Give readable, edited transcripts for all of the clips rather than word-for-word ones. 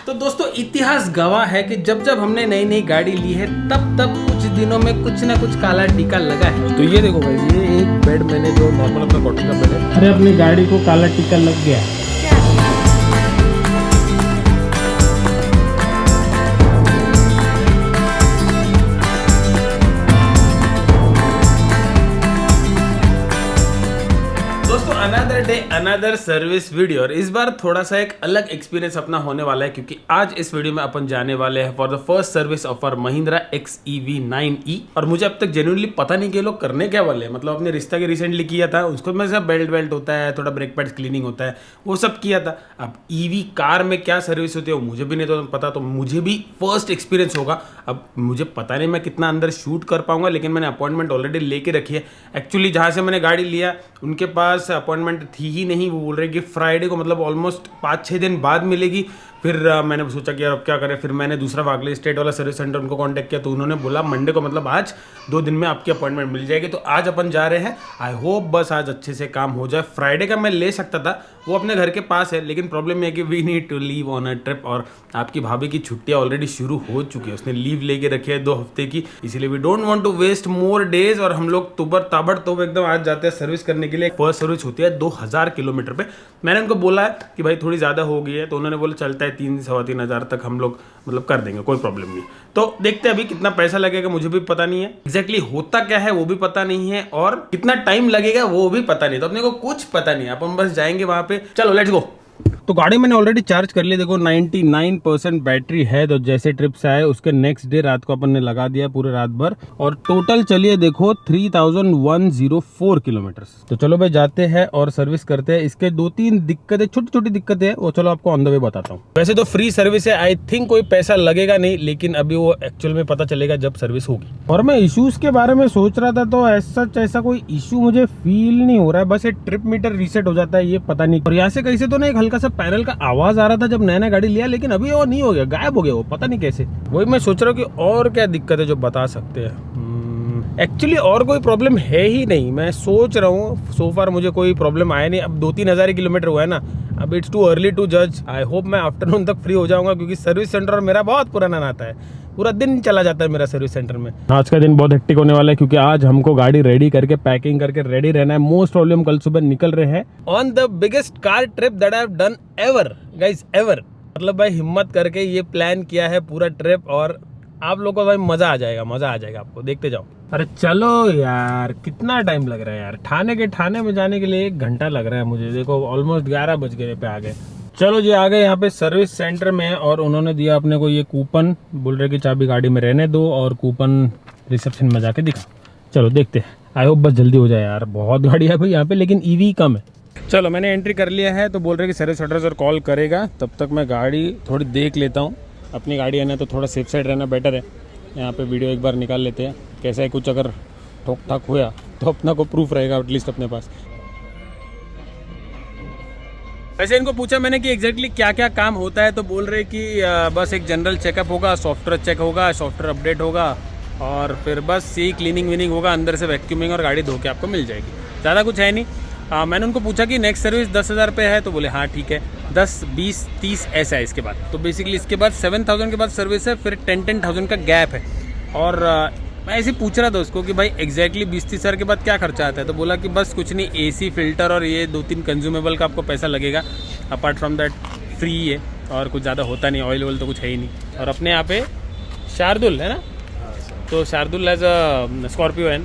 तो दोस्तों इतिहास गवाह है कि जब जब हमने नई नई गाड़ी ली है तब तब कुछ दिनों में कुछ ना कुछ काला टीका लगा है। तो ये देखो भाई, ये एक बेड मैंने जो नॉर्मल अपना कॉटन का बेड है, अरे अपनी गाड़ी को काला टीका लग गया। Another day another service video. और इस बार थोड़ा सा एक अलग एक्सपीरियंस अपना होने वाला है, क्योंकि आज इस वीडियो में अपन जाने वाले हैं for the first service of our Mahindra XEV9e। और मुझे अब तक जेन्युइनली पता नहीं कि लोग करने क्या वाले हैं। मतलब अपने रिश्ता के रिसेंटली किया था, उसको में सब बेल्ट होता है, थोड़ा ब्रेक पैड्स क्लीनिंग होता है, वो सब किया था। अब ईवी कार में क्या सर्विस होती है वो मुझे भी नहीं तो पता, तो मुझे भी फर्स्ट एक्सपीरियंस होगा। अब मुझे पता नहीं मैं कितना अंदर शूट कर पाऊंगा, लेकिन मैंने अपॉइंटमेंट ऑलरेडी लेके रखी है। एक्चुअली जहाँ से मैंने गाड़ी लिया उनके पास अपॉइंटमेंट थी ही नहीं। वो बोल रहे कि फ्राइडे को, मतलब ऑलमोस्ट 5-6 दिन बाद मिलेगी। फिर मैंने सोचा कि यार अब क्या करें। फिर मैंने दूसरा वागले स्टेट वाला सर्विस सेंटर उनको कांटेक्ट किया, तो उन्होंने बोला मंडे को, मतलब आज 2 दिन में आपकी अपॉइंटमेंट मिल जाएगी। तो आज अपन जा रहे हैं। आई होप बस आज अच्छे से काम हो जाए। फ्राइडे का मैं ले सकता था, वो अपने घर के पास है, लेकिन प्रॉब्लम है कि we need to leave on a trip. और आपकी भाभी की छुट्टियां ऑलरेडी शुरू हो चुकी है, उसने लीव लेके रखी है 2 हफ्ते की, इसीलिए we don't want to waste more days. और हम लोग ताबड़तोड़ एकदम आज जाते हैं सर्विस करने के लिए। फर्स्ट सर्विस होती है 2000 किलोमीटर पे। मैंने उनको बोला है कि भाई थोड़ी ज़्यादा हो गई है, तो उन्होंने बोला चलता है 3-3.5 हज़ार तक हम लोग मतलब कर देंगे, कोई प्रॉब्लम नहीं। तो देखते हैं अभी कितना पैसा लगेगा, मुझे भी पता नहीं है एग्जैक्टली होता क्या है वो भी पता नहीं है, और कितना टाइम लगेगा वो भी पता नहीं। तो अपने को कुछ पता नहीं, अपन बस जाएंगे वहां पे। चलो लेट्स गो। तो गाड़ी मैंने ऑलरेडी चार्ज कर ली, देखो 99% बैटरी है। तो जैसे ट्रिप से आए उसके नेक्स्ट डे रात को अपन ने लगा दिया पूरे रात भर, और टोटल चलिए देखो 3104 किलोमीटर। तो चलो भाई जाते हैं और सर्विस करते हैं। इसके 2-3 दिक्कतें, छोटी छोटी दिक्कतें हैं, वो चलो आपको ऑन द वे बताता हूँ। वैसे तो फ्री सर्विस है, आई थिंक कोई पैसा लगेगा नहीं, लेकिन अभी वो एक्चुअल में पता चलेगा जब सर्विस होगी। और मैं इश्यूज के बारे में सोच रहा था, तो ऐसा कोई इशू मुझे फील नहीं हो रहा है। बस ये ट्रिप मीटर रीसेट हो जाता है, ये पता नहीं। और यहाँ से कहीं से तो ना एक हल्का सा पैनल का आवाज आ रहा था जब नया गाड़ी लिया, लेकिन अभी वो नहीं हो गया, गायब हो गया वो, पता नहीं कैसे। वही मैं सोच रहा हूँ कि और क्या दिक्कत है जो बता सकते हैं। एक्चुअली और कोई प्रॉब्लम है ही नहीं, मैं सोच रहा हूँ। सो फार मुझे कोई प्रॉब्लम आया नहीं। अब 2-3 हज़ार किलोमीटर हुआ है ना, अब इट्स टू अर्ली टू जज। आई होप मैं आफ्टरनून तक फ्री हो जाऊंगा, क्योंकि सर्विस सेंटर मेरा बहुत पुराना नाता है, पूरा दिन चला जाता है मेरा सर्विस सेंटर में। आज का दिन बहुत हेक्टिक होने वाला है, क्योंकि आज हमको गाड़ी रेडी करके पैकिंग करके रेडी रहना है। मोस्ट प्रॉब्लम कल सुबह निकल रहे हैं on the biggest car trip that I have done ever guys, ever. मतलब भाई हिम्मत करके ये प्लान किया है पूरा ट्रिप, और आप लोगों को भाई मजा आ जाएगा, मजा आ जाएगा आपको, देखते जाओ। अरे चलो यार, कितना टाइम लग रहा है यार। ठाणे में जाने के लिए 1 घंटा लग रहा है मुझे। देखो ऑलमोस्ट 11 बज गए पे आ गए। चलो जी आ गए यहाँ पे सर्विस सेंटर में, और उन्होंने दिया अपने को ये कूपन, बोल रहे कि चाबी गाड़ी में रहने दो और कूपन रिसेप्शन में जाके दिखा। चलो देखते हैं, आई होप बस जल्दी हो जाए यार। बहुत गाड़ी है भाई यहाँ पे, लेकिन ईवी कम है। चलो मैंने एंट्री कर लिया है, तो बोल रहे कि सर्विस एड्रेस और कॉल करेगा। तब तक मैं गाड़ी थोड़ी देख लेता हूँ। अपनी गाड़ी है ना, तो थोड़ा सेफ साइड रहना बेटर है। यहाँ पे वीडियो एक बार निकाल लेते हैं, कैसा है कुछ अगर ठोक ठाक हुआ तो अपना को प्रूफ रहेगा एटलीस्ट अपने पास। वैसे इनको पूछा मैंने कि एग्जैक्टली क्या क्या काम होता है, तो बोल रहे कि बस एक जनरल चेकअप होगा, सॉफ्टवेयर चेक होगा, सॉफ्टवेयर अपडेट होगा, और फिर बस सी क्लीनिंग विनिंग होगा, अंदर से वैक्यूमिंग, और गाड़ी धो के आपको मिल जाएगी। ज़्यादा कुछ है नहीं। मैंने उनको पूछा कि नेक्स्ट सर्विस 10,000 पे है, तो बोले हाँ ठीक है, 10, 20, 30 ऐसा है इसके बाद। तो बेसिकली इसके बाद 7,000 के बाद सर्विस है, फिर 10,000 का गैप है। और मैं ऐसे पूछ रहा था उसको कि भाई एग्जैक्टली 20-30 हज़ार के बाद क्या खर्चा आता है, तो बोला कि बस कुछ नहीं, AC फिल्टर और ये 2-3 कंज्यूमेबल का आपको पैसा लगेगा। अपार्ट फ्रॉम दैट फ्री है, और कुछ ज़्यादा होता नहीं, ऑयल तो कुछ है ही नहीं। और अपने यहाँ पे शार्दुल है ना, तो शार्दुल एज अ स्कॉर्पियो है,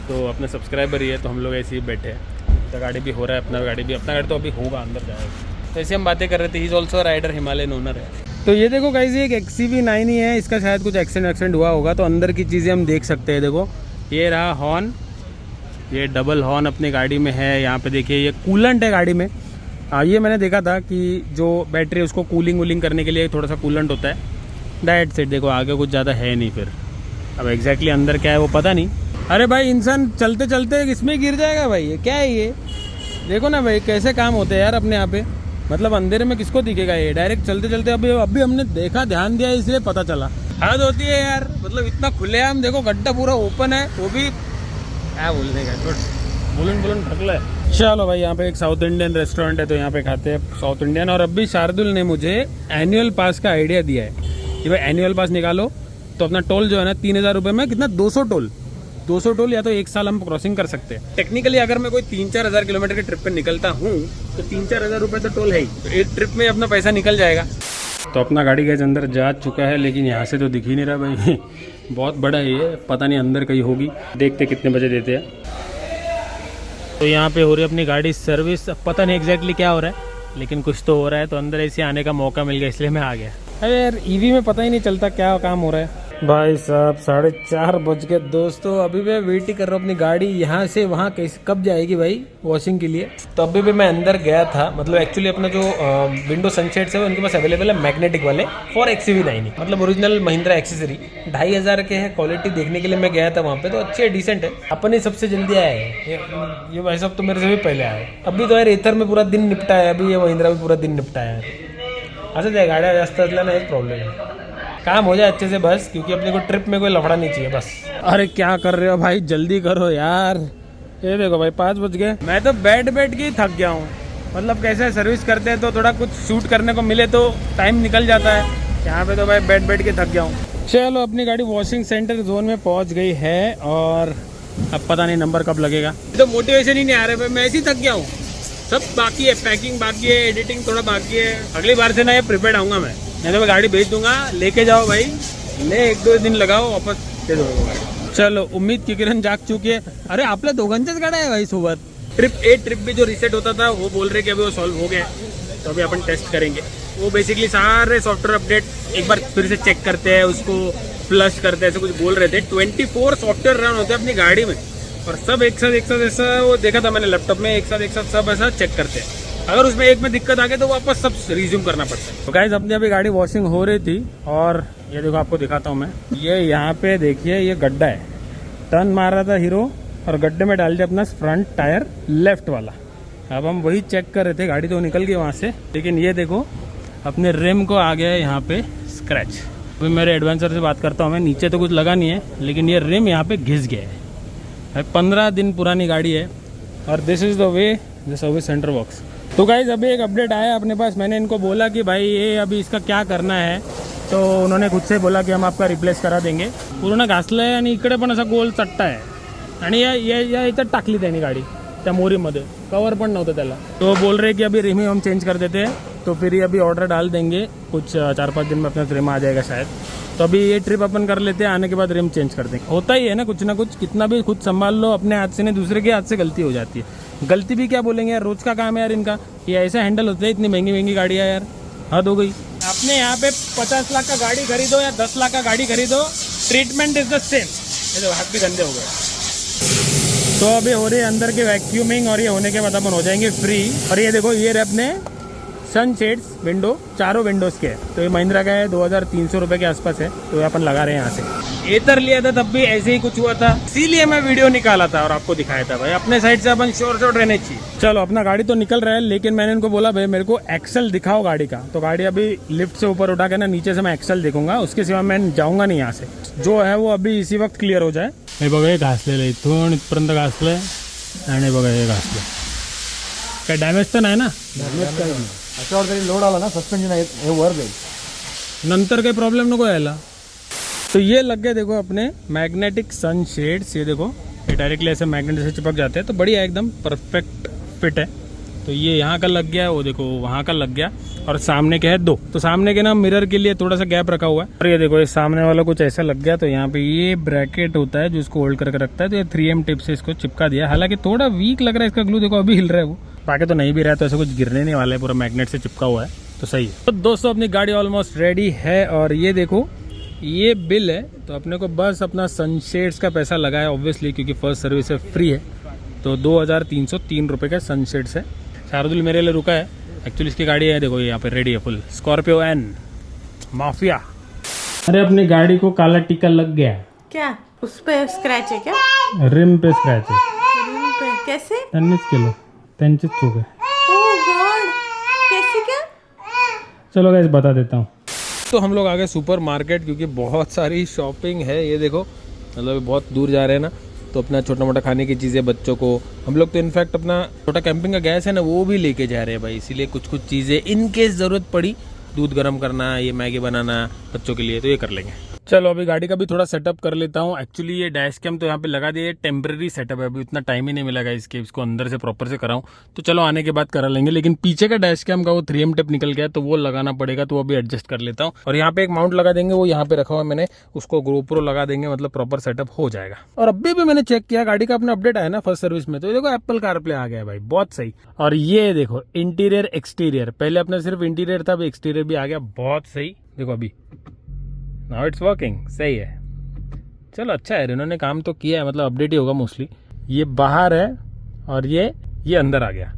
तो अपने सब्सक्राइबर ही है, तो हम लोग ऐसे ही बैठे हैं। तो गाड़ी भी हो रहा है, अपना गाड़ी तो अभी होगा, अंदर जाएगा। तो ऐसे हम बातें कर रहे थे। He is also rider, Himalayan owner है। तो ये देखो गाइस, ये एक XEV9 ही है, इसका शायद कुछ एक्सीडेंट हुआ होगा, तो अंदर की चीज़ें हम देख सकते हैं। देखो ये रहा हॉर्न, ये डबल हॉर्न अपनी गाड़ी में है। यहाँ पे देखिए ये कूलेंट है गाड़ी में। ये मैंने देखा था कि जो बैटरी है उसको कूलिंग करने के लिए थोड़ा सा कूलेंट होता है, दैट सेट। देखो आगे कुछ ज़्यादा है नहीं। फिर अब एग्जैक्टली अंदर क्या है वो पता नहीं। अरे भाई इंसान चलते चलते इसमें गिर जाएगा भाई, ये क्या है ये? देखो ना भाई कैसे काम होते हैं यार अपने यहाँ पे। मतलब अंधेरे में किसको दिखेगा ये, डायरेक्ट चलते चलते। अभी हमने देखा, ध्यान दिया, इसलिए पता चला। हद होती है यार, मतलब इतना खुलेआम। देखो गड्ढा पूरा ओपन है, वो भी क्या बोलने का, बुलन ढकला है। चलो भाई, यहाँ पे एक साउथ इंडियन रेस्टोरेंट है तो यहाँ पे खाते हैं साउथ इंडियन। और अभी शार्दुल ने मुझे एनुअल पास का आइडिया दिया है कि भाई एनुअल पास निकालो तो अपना टोल जो है ना 3000 रुपये में कितना 200 टोल या तो 1 साल हम क्रॉसिंग कर सकते हैं। टेक्निकली अगर मैं कोई 3-4 हज़ार किलोमीटर की ट्रिप पे निकलता हूँ तो 3-4 हज़ार रुपये तो टोल है ही, तो एक ट्रिप में अपना पैसा निकल जाएगा। तो अपना गाड़ी के अंदर जा चुका है, लेकिन यहाँ से तो दिख ही नहीं रहा भाई। बहुत बड़ा है ये, पता नहीं अंदर कहीं होगी, देखते कितने बजे देते हैं। तो यहाँ पे हो रही है अपनी गाड़ी सर्विस, पता नहीं एग्जैक्टली क्या हो रहा है लेकिन कुछ तो हो रहा है। तो अंदर ऐसे आने का मौका मिल गया इसलिए मैं आ गया। अरे यार ईवी में पता ही नहीं चलता क्या काम हो रहा है। भाई साहब 4:30 बज गए दोस्तों, अभी मैं वेट ही कर रहा हूँ अपनी गाड़ी यहाँ से वहाँ कैसे कब जाएगी भाई वॉशिंग के लिए। तो अभी भी मैं अंदर गया था, मतलब एक्चुअली अपना जो विंडो सनशेड्स है उनके पास अवेलेबल है मैग्नेटिक वाले फॉर XUV9, मतलब ओरिजिनल महिंद्रा एक्सेसरी 2500 के है। क्वालिटी देखने के लिए मैं गया था वहाँ पे, तो अच्छे डिसेंट है। अपन ही सबसे जल्दी आया है ये भाई साहब, तो मेरे से भी पहले आया है। अभी तो यार एथर में पूरा दिन निपटा है, अभी ये महिंद्रा में पूरा दिन निपटा है। असं ते गाड्या जास्त असल्या ना एक प्रॉब्लेम है, काम हो जाए अच्छे से बस, क्योंकि अपने को ट्रिप में कोई लफड़ा नहीं चाहिए बस। अरे क्या कर रहे हो भाई, जल्दी करो यार। ये देखो भाई 5 बज गए, मैं तो बैठ के ही थक गया हूँ। मतलब कैसे सर्विस करते हैं तो थोड़ा कुछ शूट करने को मिले तो टाइम निकल जाता है, यहाँ पे तो भाई बैठ के थक गया हूँ। चलो अपनी गाड़ी वॉशिंग सेंटर जोन में पहुँच गई है और अब पता नहीं नंबर कब लगेगा। तो मोटिवेशन ही नहीं आ रहा भाई, मैं ऐसे ही थक गया हूँ। सब बाकी है, पैकिंग बाकी है, एडिटिंग थोड़ा बाकी है। अगली बार से ना ये प्रिपेयर्ड आऊँगा मैं, नहीं तो मैं गाड़ी भेज दूंगा, लेके जाओ भाई, ले 1-2 दिन लगाओ वापस दे दो गाड़ी। चलो उम्मीद की किरण जाग चुकी है। अरे आपल्या दोघांच्याच गाड्या आहे भाई सोबत। ट्रिप भी जो रीसेट होता था वो बोल रहे कि अभी वो सॉल्व हो गया है, तो अभी अपन टेस्ट करेंगे। वो बेसिकली सारे सॉफ्टवेयर अपडेट एक बार फिर से चेक करते हैं, उसको फ्लश करते हैं, ऐसे कुछ बोल रहे थे। 24 सॉफ्टवेयर रन होते हैं अपनी गाड़ी में और सब एक साथ ऐसा वो देखा था मैंने लैपटॉप में, एक साथ सब ऐसा चेक करते हैं। अगर उसमें एक में दिक्कत आ गई तो वापस सब रिज्यूम करना पड़ता है। तो गाइस अपनी अभी गाड़ी वॉशिंग हो रही थी और ये देखो आपको दिखाता हूँ मैं, ये यहाँ पे देखिए ये गड्ढा है, टर्न मार रहा था हीरो और गड्ढे में डाल दिया अपना फ्रंट टायर लेफ्ट वाला। अब हम वही चेक कर रहे थे, गाड़ी तो निकल गई वहाँ से, लेकिन ये देखो अपने रिम को आ गया है यहाँ पे स्क्रैच। अभी मेरे एडवेंचर से बात करता हूँ मैं, नीचे तो कुछ लगा नहीं है लेकिन ये रिम यहाँ पे घिस गया है। 15 दिन पुरानी गाड़ी है और this is the way the service centre works. तो गाइज अभी एक अपडेट आया अपने पास, मैंने इनको बोला कि भाई ये अभी इसका क्या करना है, तो उन्होंने खुद से बोला कि हम आपका रिप्लेस करा देंगे। पूर्ण घासलं आहे आणि इकडे पण असा गोल चट्टा आहे आणि या याच्यात टाकली त्यांनी गाडी त्या मोरीमध्ये, कवर पण नव्हतं त्याला। तो बोल रहे कि अभी रिम ही हम चेंज कर देते हैं, तो फिर ये अभी ऑर्डर डाल देंगे, कुछ 4-5 दिन में अपना रिम आ जाएगा शायद। तो अभी ये ट्रिप अपन कर लेते हैं, आने के बाद रिम चेंज कर देंगे। होता ही है ना कुछ ना कुछ, कितना भी खुद संभाल लो अपने हाथ से नहीं दूसरे के हाथ से गलती हो जाती है। गलती भी क्या बोलेंगे यार, रोज का काम है यार इनका, ये ऐसा हैंडल होता है। इतनी महंगी गाड़ियाँ यार, हद हो गई। आपने यहाँ पे 50 लाख का गाड़ी खरीदो या 10 लाख का गाड़ी खरीदो, ट्रीटमेंट इज द सेम। ये तो हाथ भी गंदे हो गए। तो अभी हो रही है अंदर की वैक्यूमिंग और ये होने के बाद अपन हो जाएंगे फ्री। और ये देखो ये रहे अपने सनशेड्स विंडो, चारों विंडोज़ के, तो ये महिंद्रा का है, 2300 रुपये के आसपास है। तो ये अपन लगा रहे हैं यहाँ से। एथर लिया था तब भी ऐसे ही कुछ हुआ था, इसीलिए मैं वीडियो निकाला था और आपको दिखाया था भाई, अपने साइड से अपन श्योर रहने चाहिए। चलो अपना गाड़ी तो निकल रहा है, लेकिन मैंने इनको बोला भाई मेरे को एक्सल दिखाओ गाड़ी का। तो गाड़ी अभी लिफ्ट से ऊपर उठा के ना नीचे से मैं एक्सल देखूंगा, उसके सिवा मैं जाऊँगा नहीं यहाँ से। जो है वो अभी इसी वक्त क्लियर हो जाए। हे बघा हे घासलेलं इथून इथपर्यंत घासलंय आणि बघा हे घासलं, काय डॅमेज तर नाही ना? डॅमेज काही नाही, अशावर जरी लोड आला ना सस्पेंशन हे वर जाईल, नंतर काही प्रॉब्लेम नको यायला। तो ये लग गए देखो अपने मैग्नेटिक सनशेड्स, ये देखो ये डायरेक्टली ऐसे मैग्नेट से चिपक जाते हैं, तो बढ़िया एकदम परफेक्ट फिट है। तो ये यहाँ का लग गया, वो देखो वहाँ का लग गया, और सामने के है 2, तो सामने के ना मिरर के लिए थोड़ा सा गैप रखा हुआ है। और ये देखो ये सामने वाला कुछ ऐसा लग गया, तो यहाँ पे ये ब्रैकेट होता है जो इसको होल्ड करके रखता है, तो ये 3M टिप से इसको चिपका दिया। हालांकि थोड़ा वीक लग रहा है इसका ग्लू, देखो अभी हिल रहा है वो, बाकी तो नहीं भी रहा, तो ऐसा कुछ गिरने नहीं वाला है, पूरा मैग्नेट से चिपका हुआ है, तो सही है। तो दोस्तों अपनी गाड़ी ऑलमोस्ट रेडी है और ये देखो ये बिल है। तो अपने को बस अपना सनशेड्स का पैसा लगा है ऑब्वियसली, क्योंकि फर्स्ट सर्विस है, फ्री है। तो 2303 रुपये का सनशेड्स है। शार्दुल मेरे लिए रुका है, एक्चुअली इसकी गाड़ी है, देखो यहाँ पे रेडी है फुल, स्कॉर्पियो एन माफिया। अरे अपनी गाड़ी को काला टीका लग गया। क्या उस पे स्क्रैच है क्या? रिम पे स्क्रैच है। रिम पे कैसे? त्यांनीच केलं, त्यांचीच चूक है। ओह गॉड, कैसे क्या? चलो गाइस बता देता हूँ। तो हम लोग आ गए सुपर मार्केट, क्योंकि बहुत सारी शॉपिंग है। ये देखो मतलब बहुत दूर जा रहे हैं ना, तो अपना छोटा मोटा खाने की चीज़ें बच्चों को, हम लोग तो इनफैक्ट अपना छोटा कैंपिंग का गैस है ना वो भी लेके जा रहे हैं भाई, इसीलिए कुछ कुछ चीज़ें इन केस ज़रूरत पड़ी, दूध गर्म करना, ये मैगी बनाना बच्चों के लिए, तो ये कर लेंगे। चलो अभी गाड़ी का भी थोड़ा सेटअप कर लेता हूँ। एक्चुअली ये डैश कैम तो यहाँ पे लगा दिया, टेम्पररी सेटअप है, अभी उतना टाइम ही नहीं मिलेगा इसको अंदर से प्रॉपर से कराऊँ, तो चलो आने के बाद करा लेंगे। लेकिन पीछे का डैश कैम का वो 3M टेप निकल गया, तो वो लगाना पड़ेगा, तो वो अभी एडजस्ट कर लेता हूँ। और यहाँ पे एक माउंट लगा देंगे, वो यहाँ पे रखा हुआ मैंने, उसको GoPro लगा देंगे, मतलब प्रॉपर सेटअप हो जाएगा। और अभी भी मैंने चेक किया गाड़ी का अपना अपडेट आया ना फर्स्ट सर्विस में, तो ये देखो एप्पल कारप्ले आ गया भाई, बहुत सही। और ये देखो इंटीरियर एक्सटीरियर, पहले अपना सिर्फ इंटीरियर था, अभी एक्सटीरियर भी आ गया, बहुत सही। देखो अभी नाउ इट्स वर्किंग, सही है। चलो अच्छा है, इन्होंने काम तो किया है, मतलब अपडेट ही होगा मोस्टली। ये बाहर है और ये अंदर आ गया।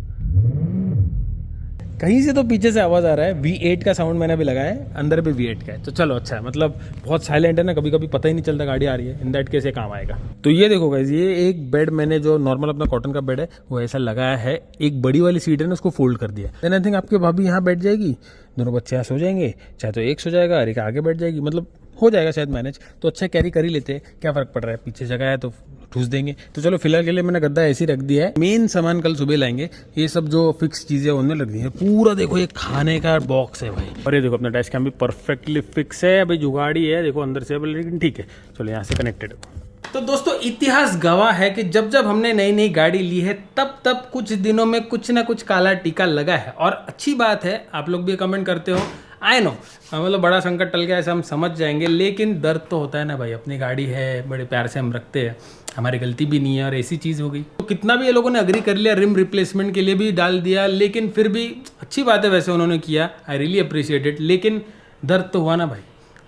कहीं से तो पीछे से आवाज़ आ रहा है, V8 का साउंड मैंने अभी लगाया है, अंदर भी V8 का है, तो चलो अच्छा है, मतलब बहुत साइलेंट है ना, कभी कभी पता ही नहीं चलता गाड़ी आ रही है, इन दैट केस काम आएगा। तो ये देखो गाइस, ये एक बेड मैंने जो नॉर्मल अपना कॉटन का बेड है वो ऐसा लगाया है, एक बड़ी वाली सीट है ना उसको फोल्ड कर दिया। देन आई थिंक आपकी भाभी यहाँ बैठ जाएगी, दोनों बच्चे यहाँ सो जाएंगे, चाहे तो एक सो जाएगा और एक आगे बैठ जाएगी, मतलब हो जाएगा शायद मैनेज। तो अच्छा कैरी कर ही लेते हैं, क्या फ़र्क पड़ रहा है, पीछे जगह है तो ठूस देंगे। तो चलो फिलहाल के लिए मैंने गद्दा ऐसे ही रख दिया है, मेन सामान कल सुबह लाएंगे। ये सब जो फिक्स चीज़ें उनमें लग दी है, पूरा देखो ये खाने का बॉक्स है भाई। और ये देखो अपना डैश कैम भी परफेक्टली फिक्स है, अभी जुगाड़ी है देखो अंदर से, लेकिन ठीक है, चलो यहाँ से कनेक्टेड है। तो दोस्तों इतिहास गवाह है कि जब जब हमने नई नई गाड़ी ली है तब तब कुछ दिनों में कुछ ना कुछ काला टीका लगा है। और अच्छी बात है, आप लोग भी कमेंट करते हो, आई नो, मतलब बड़ा संकट टल गया ऐसा हम समझ जाएंगे, लेकिन दर्द तो होता है ना भाई, अपनी गाड़ी है, बड़े प्यार से हम रखते हैं, हमारी गलती भी नहीं है और ऐसी चीज़ हो गई। तो कितना भी ये लोगों ने अग्री कर लिया, रिम रिप्लेसमेंट के लिए भी डाल दिया, लेकिन फिर भी अच्छी बात है वैसे उन्होंने किया, आई रियली अप्रिशिएट इट, लेकिन दर्द तो हुआ ना भाई।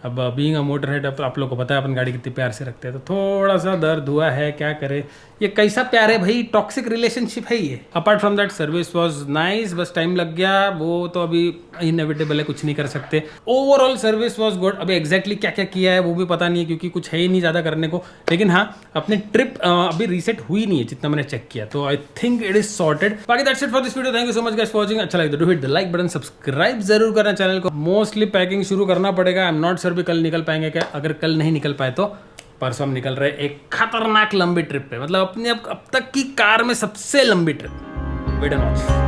अब बीइंग अ मोटर हेड, अब आप लोग को पता है अपन गाड़ी कितनी प्यार से रखते हैं, तो थोड़ा सा दर्द हुआ है, क्या करे, ये कैसा प्यार है भाई, टॉक्सिक रिलेशनशिप है ये। Apart from that service was nice, बस टाइम लग गया, वो तो अभी इनएविटेबल है, कुछ नहीं कर सकते। Overall service was good. अभी एग्जैक्टली क्या क्या किया है वो भी पता नहीं है, क्योंकि कुछ है ही नहीं ज़्यादा करने को, लेकिन हाँ अपनी ट्रिप अभी रीसेट हुई नहीं है जितना मैंने चेक किया, तो I think it is sorted. बाकी that's it for this video, thank you so much guys for watching. अच्छा लगे तो hit the like button, subscribe जरूर करना चैनल को। मोस्टली पैकिंग शुरू करना पड़ेगा, आई एम नॉट श्योर भी कल निकल पाएंगे क्या, अगर कल नहीं निकल पाए तो परसों हम निकल रहे एक खतरनाक लंबी ट्रिप पे, मतलब अपनी अब तक की कार में सबसे लंबी ट्रिप। Wait and watch.